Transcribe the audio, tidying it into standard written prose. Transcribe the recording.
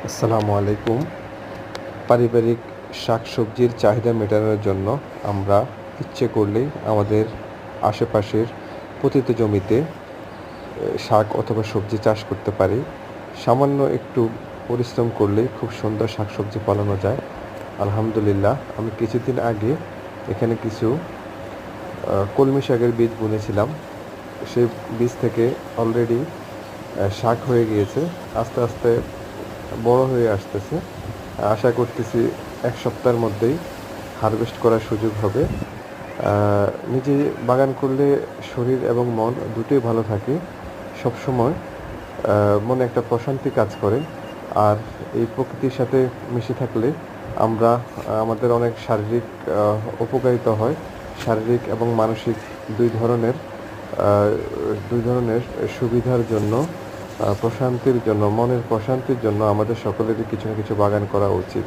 আসসালামু আলাইকুম। পারিবারিক শাকসবজির চাহিদা মেটানোর জন্য আমরা ইচ্ছে করলেই আমাদের আশেপাশের পতিত জমিতে শাক অথবা সবজি চাষ করতে পারি। সামান্য একটু পরিশ্রম করলেই খুব সুন্দর শাকসবজি ফলানো যায়। আলহামদুলিল্লাহ, আমি কিছুদিন আগে এখানে কিছু কলমি শাকের বীজ বুনেছিলাম। সেই বীজ থেকে অলরেডি শাক হয়ে গিয়েছে। আস্তে আস্তে বড় হয়ে আসতেছে। আশা করতেছি ১ সপ্তাহের মধ্যেই হারভেস্ট করার সুযোগ হবে। নিজে বাগান করলে শরীর এবং মন দুটোই ভালো থাকে। সবসময় মনে একটা প্রশান্তি কাজ করে। আর এই প্রকৃতির সাথে মিশে থাকলে আমরা আমাদের অনেক শারীরিক উপকারিতা হয়। শারীরিক এবং মানসিক ২ ধরনের আ ২ ধরনের সুবিধার জন্য প্রশান্তির জন্য, মনের প্রশান্তির জন্য আমাদের সকলেরই কিছু না কিছু বাগান করা উচিত।